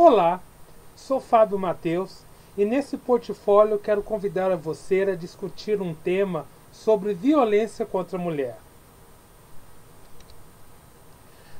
Olá, sou Fábio Mateus e nesse portfólio quero convidar a você a discutir um tema sobre violência contra a mulher.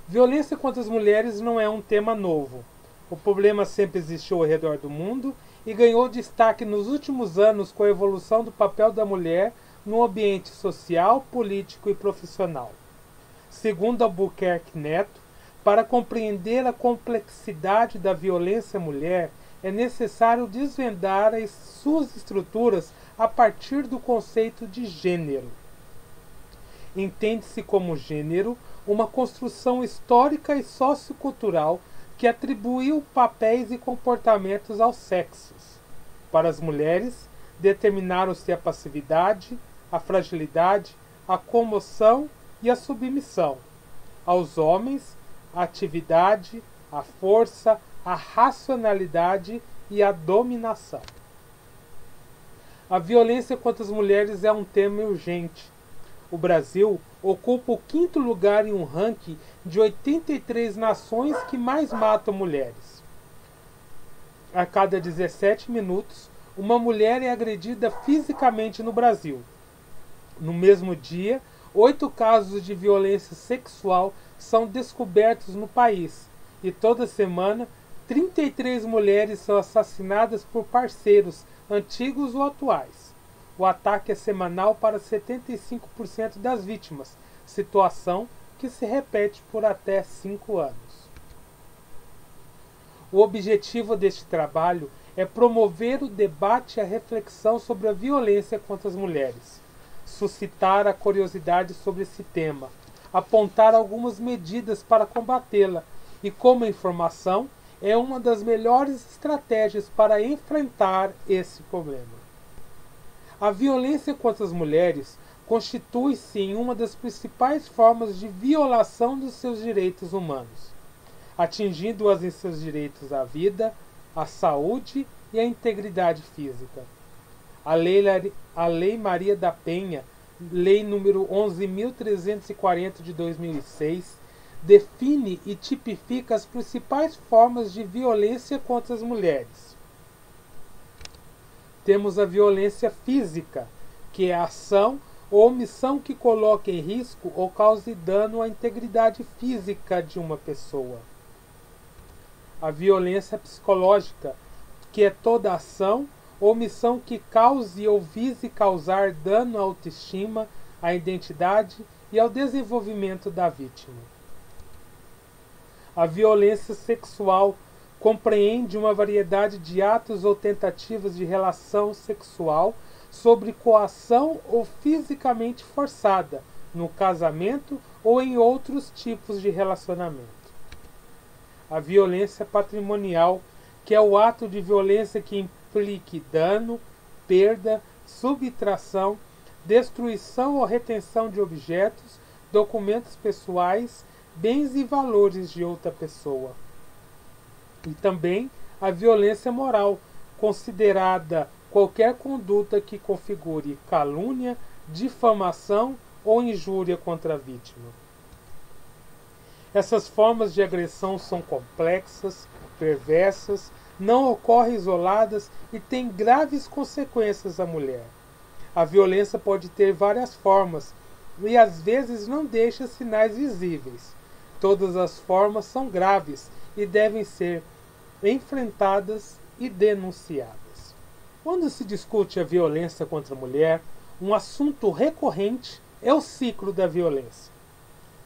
Violência contra as mulheres não é um tema novo. O problema sempre existiu ao redor do mundo e ganhou destaque nos últimos anos com a evolução do papel da mulher no ambiente social, político e profissional. Segundo Albuquerque Neto, para compreender a complexidade da violência à mulher, é necessário desvendar as suas estruturas a partir do conceito de gênero. Entende-se como gênero uma construção histórica e sociocultural que atribuiu papéis e comportamentos aos sexos. Para as mulheres, determinaram-se a passividade, a fragilidade, a comoção e a submissão. Aos homens, a atividade, a força, a racionalidade e a dominação. A violência contra as mulheres é um tema urgente. O Brasil ocupa o 5º lugar em um ranking de 83 nações que mais matam mulheres. A cada 17 minutos, uma mulher é agredida fisicamente no Brasil. No mesmo dia, 8 casos de violência sexual são descobertos no país e toda semana 33 mulheres são assassinadas por parceiros antigos ou atuais. O ataque é semanal para 75% das vítimas, situação que se repete por até 5 anos. O objetivo deste trabalho é promover o debate e a reflexão sobre a violência contra as mulheres, suscitar a curiosidade sobre esse tema, apontar algumas medidas para combatê-la e, como informação, é uma das melhores estratégias para enfrentar esse problema. A violência contra as mulheres constitui-se em uma das principais formas de violação dos seus direitos humanos, atingindo-as em seus direitos à vida, à saúde e à integridade física. A Lei Maria da Penha, Lei número 11.340 de 2006, define e tipifica as principais formas de violência contra as mulheres. Temos a violência física, que é a ação ou omissão que coloca em risco ou cause dano à integridade física de uma pessoa. A violência psicológica, que é toda ação ou omissão que cause ou vise causar dano à autoestima, à identidade e ao desenvolvimento da vítima. A violência sexual compreende uma variedade de atos ou tentativas de relação sexual sob coação ou fisicamente forçada, no casamento ou em outros tipos de relacionamento. A violência patrimonial, que é o ato de violência que implique dano, perda, subtração, destruição ou retenção de objetos, documentos pessoais, bens e valores de outra pessoa. E também a violência moral, considerada qualquer conduta que configure calúnia, difamação ou injúria contra a vítima. Essas formas de agressão são complexas, perversas, não ocorrem isoladas e têm graves consequências à mulher. A violência pode ter várias formas e às vezes não deixa sinais visíveis. Todas as formas são graves e devem ser enfrentadas e denunciadas. Quando se discute a violência contra a mulher, um assunto recorrente é o ciclo da violência.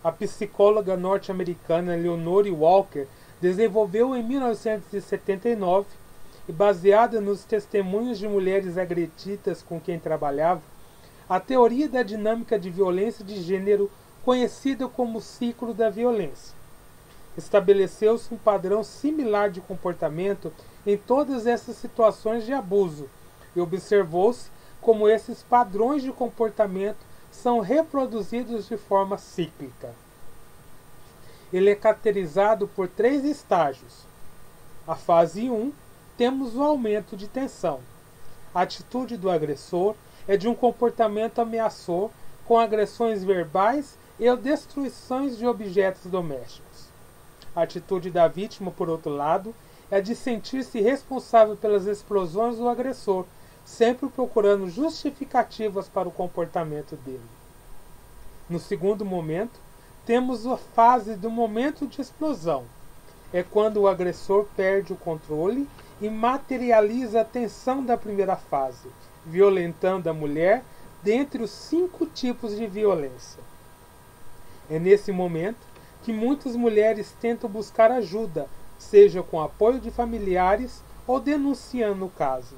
A psicóloga norte-americana Leonore Walker desenvolveu em 1979, e baseada nos testemunhos de mulheres agredidas com quem trabalhava, a teoria da dinâmica de violência de gênero conhecida como ciclo da violência. Estabeleceu-se um padrão similar de comportamento em todas essas situações de abuso e observou-se como esses padrões de comportamento são reproduzidos de forma cíclica. Ele é caracterizado por 3 estágios. A fase 1, temos o aumento de tensão. A atitude do agressor é de um comportamento ameaçador com agressões verbais e destruições de objetos domésticos. A atitude da vítima, por outro lado, é de sentir-se responsável pelas explosões do agressor, sempre procurando justificativas para o comportamento dele. No segundo momento, temos a fase do momento de explosão. É quando o agressor perde o controle e materializa a tensão da primeira fase, violentando a mulher dentre os 5 tipos de violência. É nesse momento que muitas mulheres tentam buscar ajuda, seja com apoio de familiares ou denunciando o caso.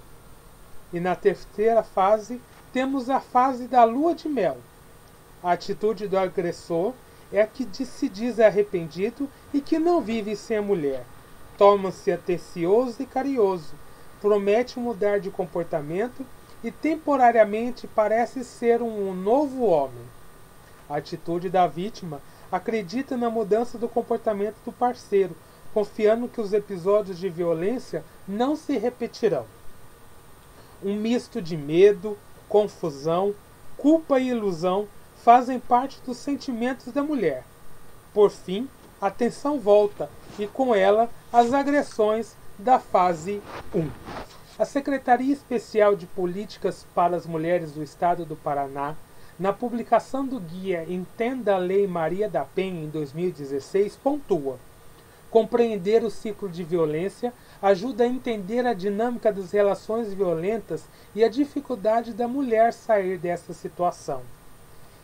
E na terceira fase, temos a fase da lua de mel. A atitude do agressor é a que se diz arrependido e que não vive sem a mulher. Torna-se atencioso e carinhoso, promete mudar de comportamento e temporariamente parece ser um novo homem. A atitude da vítima acredita na mudança do comportamento do parceiro, confiando que os episódios de violência não se repetirão. Um misto de medo, confusão, culpa e ilusão fazem parte dos sentimentos da mulher. Por fim, a tensão volta e com ela as agressões da fase 1. A Secretaria Especial de Políticas para as Mulheres do Estado do Paraná, na publicação do guia Entenda a Lei Maria da Penha em 2016, pontua: compreender o ciclo de violência ajuda a entender a dinâmica das relações violentas e a dificuldade da mulher sair dessa situação.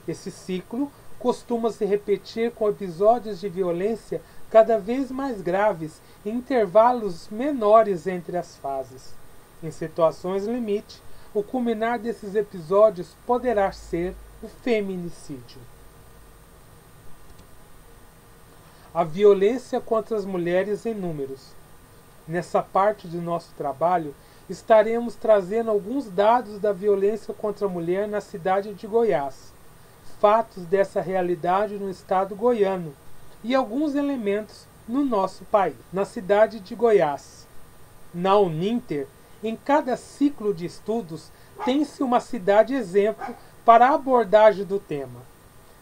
Esse ciclo costuma se repetir com episódios de violência cada vez mais graves em intervalos menores entre as fases. Em situações limite, o culminar desses episódios poderá ser o feminicídio. A violência contra as mulheres em números. Nessa parte do nosso trabalho, estaremos trazendo alguns dados da violência contra a mulher na cidade de Goiás, fatos dessa realidade no estado goiano e alguns elementos no nosso país. Na cidade de Goiás, na Uninter, em cada ciclo de estudos, tem-se uma cidade exemplo para a abordagem do tema.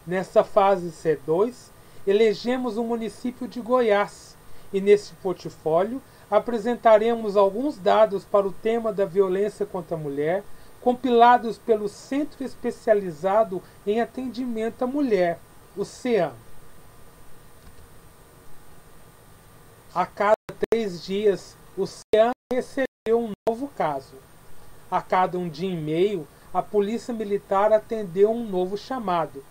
Nessa fase C2, elegemos o município de Goiás e nesse portfólio apresentaremos alguns dados para o tema da violência contra a mulher, compilados pelo Centro Especializado em Atendimento à Mulher, o CEAM. A cada 3 dias, o CEAM recebeu um novo caso. A cada 1 dia e meio, a Polícia Militar atendeu um novo chamado.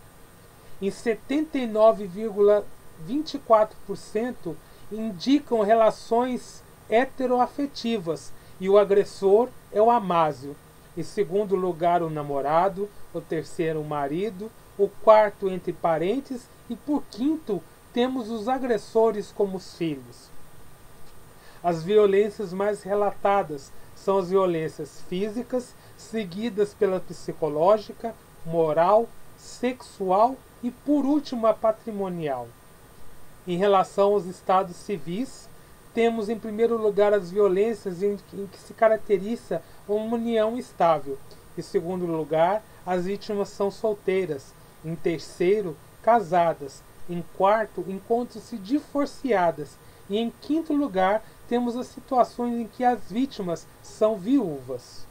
Em 79,24% indicam relações heteroafetivas e o agressor é o amásio. Em segundo lugar, o namorado, o terceiro, o marido, o quarto, entre parentes, e por quinto, temos os agressores como os filhos. As violências mais relatadas são as violências físicas, seguidas pela psicológica, moral, sexual e, por último, a patrimonial. Em relação aos estados civis, temos em primeiro lugar as violências em que se caracteriza uma união estável. Em segundo lugar, as vítimas são solteiras. Em terceiro, casadas. Em quarto, encontram-se divorciadas. E em quinto lugar, temos as situações em que as vítimas são viúvas.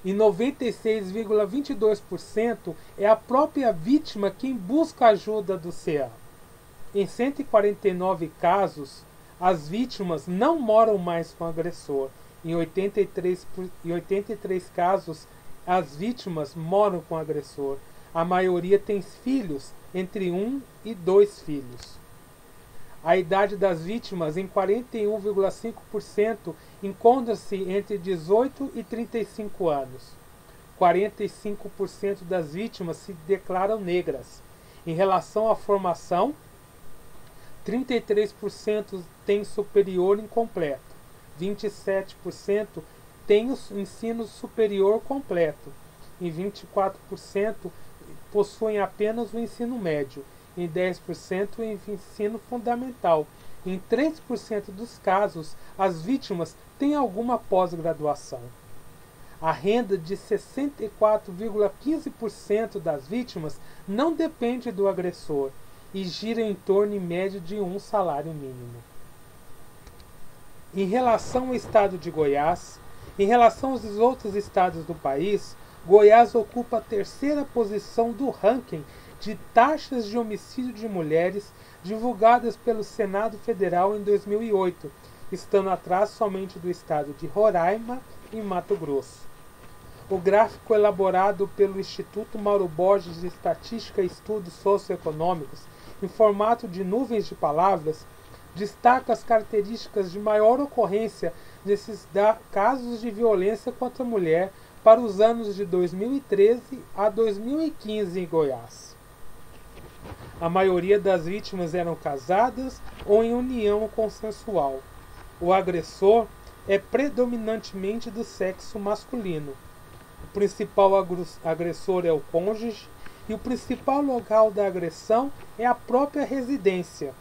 Em 96,22% é a própria vítima quem busca a ajuda do CEAM. Em 149 casos, as vítimas não moram mais com o agressor. Em 83 casos, as vítimas moram com o agressor. A maioria tem filhos, entre 1 e 2 filhos. A idade das vítimas, em 41,5%, encontra-se entre 18 e 35 anos. 45% das vítimas se declaram negras. Em relação à formação, 33% têm superior incompleto, 27% têm o ensino superior completo, e 24% possuem apenas o ensino médio, em 10% o ensino fundamental. Em 3% dos casos, as vítimas têm alguma pós-graduação. A renda de 64,15% das vítimas não depende do agressor e gira em torno em média de um salário mínimo. Em relação ao estado de Goiás, em relação aos outros estados do país, Goiás ocupa a terceira posição do ranking de taxas de homicídio de mulheres divulgadas pelo Senado Federal em 2008, estando atrás somente do estado de Roraima e Mato Grosso. O gráfico elaborado pelo Instituto Mauro Borges de Estatística e Estudos Socioeconômicos, em formato de nuvens de palavras, destaca as características de maior ocorrência desses casos de violência contra a mulher para os anos de 2013 a 2015 em Goiás. A maioria das vítimas eram casadas ou em união consensual. O agressor é predominantemente do sexo masculino. O principal agressor é o cônjuge e o principal local da agressão é a própria residência,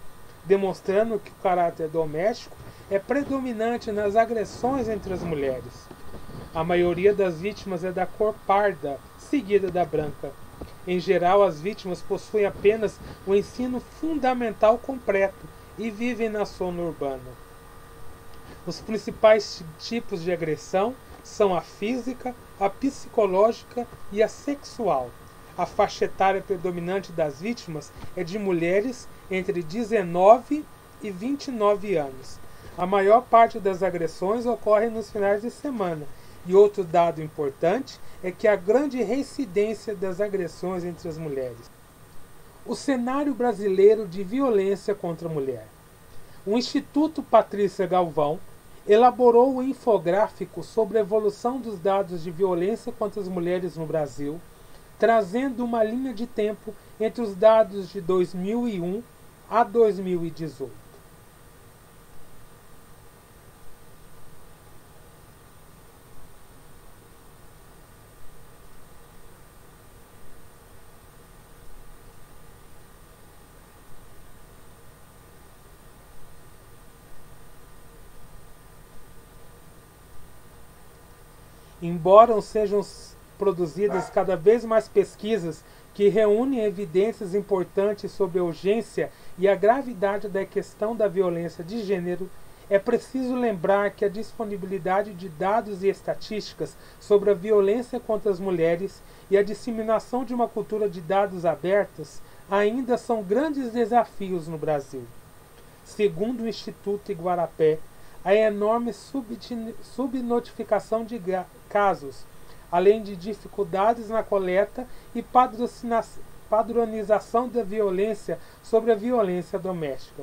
demonstrando que o caráter doméstico é predominante nas agressões entre as mulheres. A maioria das vítimas é da cor parda, seguida da branca. Em geral, as vítimas possuem apenas o ensino fundamental completo e vivem na zona urbana. Os principais tipos de agressão são a física, a psicológica e a sexual. A faixa etária predominante das vítimas é de mulheres entre 19 e 29 anos. A maior parte das agressões ocorre nos finais de semana. E outro dado importante é que há grande reincidência das agressões entre as mulheres. O cenário brasileiro de violência contra a mulher. O Instituto Patrícia Galvão elaborou um infográfico sobre a evolução dos dados de violência contra as mulheres no Brasil, trazendo uma linha de tempo entre os dados de 2001 a 2018. Embora sejam produzidas cada vez mais pesquisas que reúnem evidências importantes sobre a urgência e a gravidade da questão da violência de gênero, é preciso lembrar que a disponibilidade de dados e estatísticas sobre a violência contra as mulheres e a disseminação de uma cultura de dados abertas ainda são grandes desafios no Brasil. Segundo o Instituto Iguarapé, a enorme subnotificação de casos, além de dificuldades na coleta e padronização da violência sobre a violência doméstica.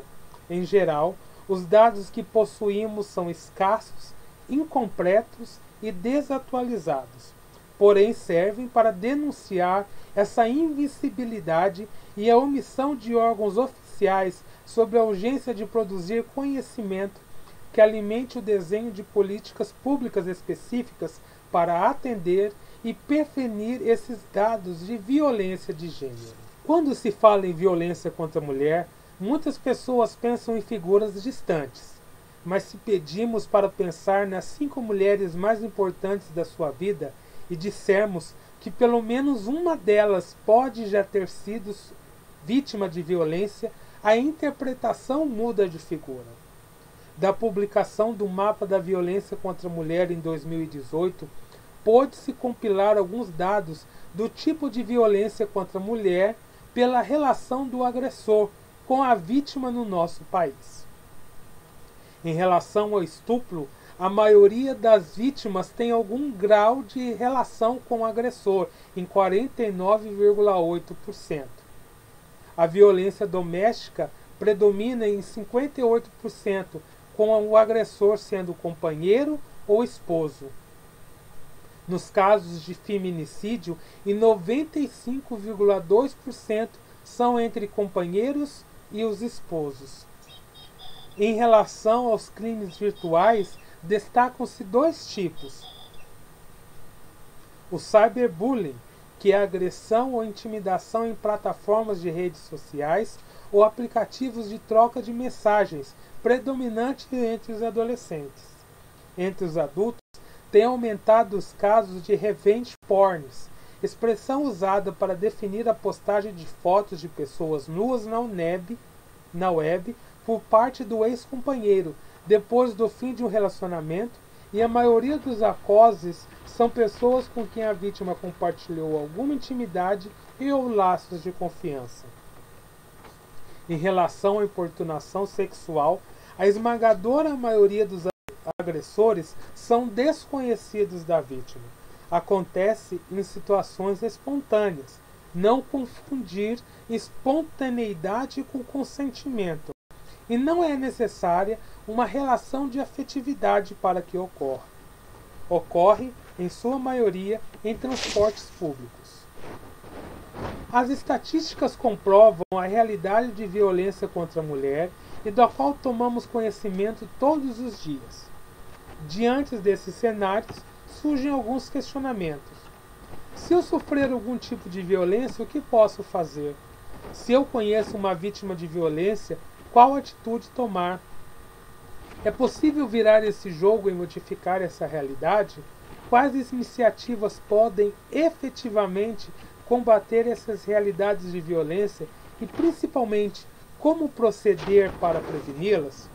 Em geral, os dados que possuímos são escassos, incompletos e desatualizados, porém servem para denunciar essa invisibilidade e a omissão de órgãos oficiais sobre a urgência de produzir conhecimento que alimente o desenho de políticas públicas específicas para atender e prevenir esses dados de violência de gênero. Quando se fala em violência contra a mulher, muitas pessoas pensam em figuras distantes, mas se pedimos para pensar nas 5 mulheres mais importantes da sua vida e dissermos que pelo menos uma delas pode já ter sido vítima de violência, a interpretação muda de figura. Da publicação do Mapa da Violência contra a Mulher em 2018, pôde-se compilar alguns dados do tipo de violência contra a mulher pela relação do agressor com a vítima no nosso país. Em relação ao estupro, a maioria das vítimas tem algum grau de relação com o agressor, em 49,8%. A violência doméstica predomina em 58%, com o agressor sendo companheiro ou esposo. Nos casos de feminicídio, em 95,2% são entre companheiros e os esposos. Em relação aos crimes virtuais, destacam-se 2 tipos. O cyberbullying, que é a agressão ou intimidação em plataformas de redes sociais ou aplicativos de troca de mensagens, predominante entre os adolescentes. Entre os adultos, tem aumentado os casos de revenge porns, expressão usada para definir a postagem de fotos de pessoas nuas na web por parte do ex-companheiro, depois do fim de um relacionamento, e a maioria dos acoses são pessoas com quem a vítima compartilhou alguma intimidade e ou laços de confiança. Em relação à importunação sexual, a esmagadora maioria dos agressores são desconhecidos da vítima. Acontece em situações espontâneas. Não confundir espontaneidade com consentimento. E não é necessária uma relação de afetividade para que ocorra. Ocorre, em sua maioria, em transportes públicos. As estatísticas comprovam a realidade de violência contra a mulher e da qual tomamos conhecimento todos os dias. Diante desses cenários, surgem alguns questionamentos. Se eu sofrer algum tipo de violência, o que posso fazer? Se eu conheço uma vítima de violência, qual atitude tomar? É possível virar esse jogo e modificar essa realidade? Quais iniciativas podem efetivamente combater essas realidades de violência e, principalmente, como proceder para preveni-las?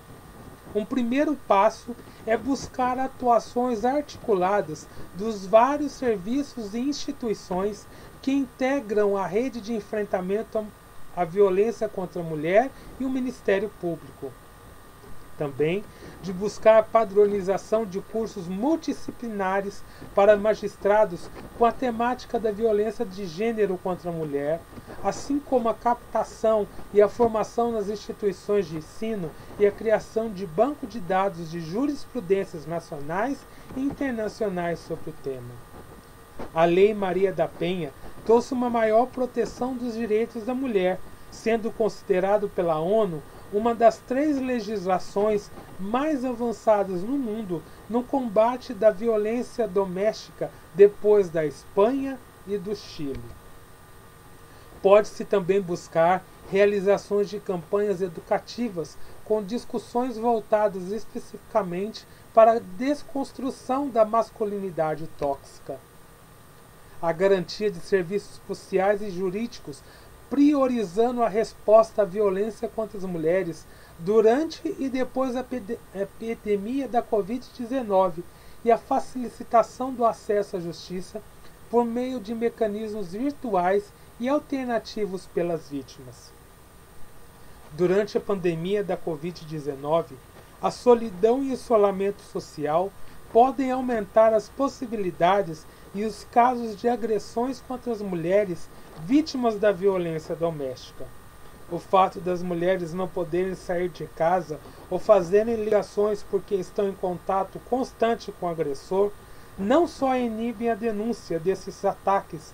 Um primeiro passo é buscar atuações articuladas dos vários serviços e instituições que integram a rede de enfrentamento à violência contra a mulher e o Ministério Público. Também de buscar a padronização de cursos multidisciplinares para magistrados com a temática da violência de gênero contra a mulher, assim como a captação e a formação nas instituições de ensino e a criação de banco de dados de jurisprudências nacionais e internacionais sobre o tema. A Lei Maria da Penha trouxe uma maior proteção dos direitos da mulher, sendo considerado pela ONU uma das 3 legislações mais avançadas no mundo no combate da violência doméstica depois da Espanha e do Chile. Pode-se também buscar realizações de campanhas educativas com discussões voltadas especificamente para a desconstrução da masculinidade tóxica. A garantia de serviços sociais e jurídicos priorizando a resposta à violência contra as mulheres durante e depois da epidemia da Covid-19 e a facilitação do acesso à justiça por meio de mecanismos virtuais e alternativos pelas vítimas. Durante a pandemia da Covid-19, a solidão e isolamento social podem aumentar as possibilidades e os casos de agressões contra as mulheres vítimas da violência doméstica. O fato das mulheres não poderem sair de casa ou fazerem ligações porque estão em contato constante com o agressor não só inibem a denúncia desses ataques,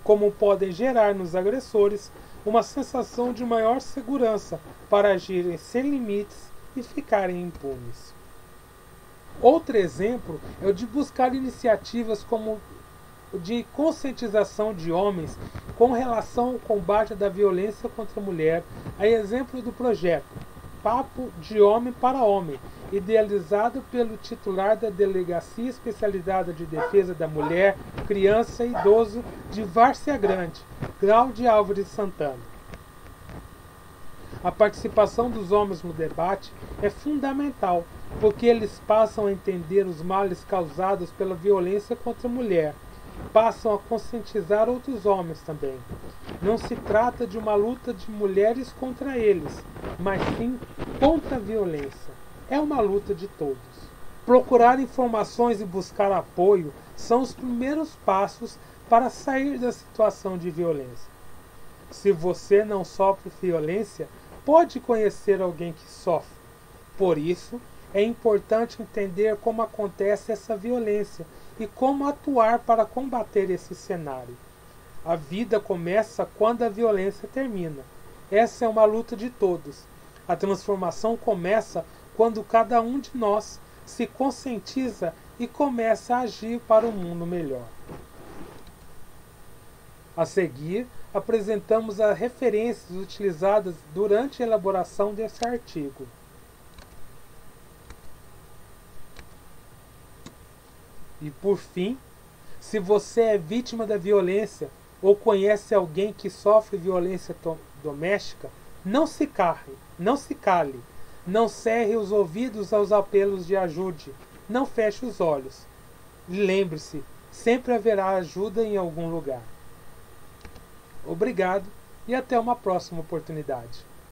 como podem gerar nos agressores uma sensação de maior segurança para agirem sem limites e ficarem impunes. Outro exemplo é o de buscar iniciativas como de conscientização de homens com relação ao combate da violência contra a mulher, a exemplo do projeto Papo de Homem para Homem, idealizado pelo titular da Delegacia Especializada de Defesa da Mulher, Criança e Idoso de Várzea Grande, Cláudio Álvares Santana. A participação dos homens no debate é fundamental, porque eles passam a entender os males causados pela violência contra a mulher, passam a conscientizar outros homens também. Não se trata de uma luta de mulheres contra eles, mas sim contra a violência. É uma luta de todos. Procurar informações e buscar apoio são os primeiros passos para sair da situação de violência. Se você não sofre violência, pode conhecer alguém que sofre. Por isso, é importante entender como acontece essa violência e como atuar para combater esse cenário. A vida começa quando a violência termina. Essa é uma luta de todos. A transformação começa quando cada um de nós se conscientiza e começa a agir para um mundo melhor. A seguir, apresentamos as referências utilizadas durante a elaboração desse artigo. E por fim, se você é vítima da violência ou conhece alguém que sofre violência doméstica, não se cale. Não cerre os ouvidos aos apelos de ajude. Não feche os olhos. Lembre-se, sempre haverá ajuda em algum lugar. Obrigado e até uma próxima oportunidade.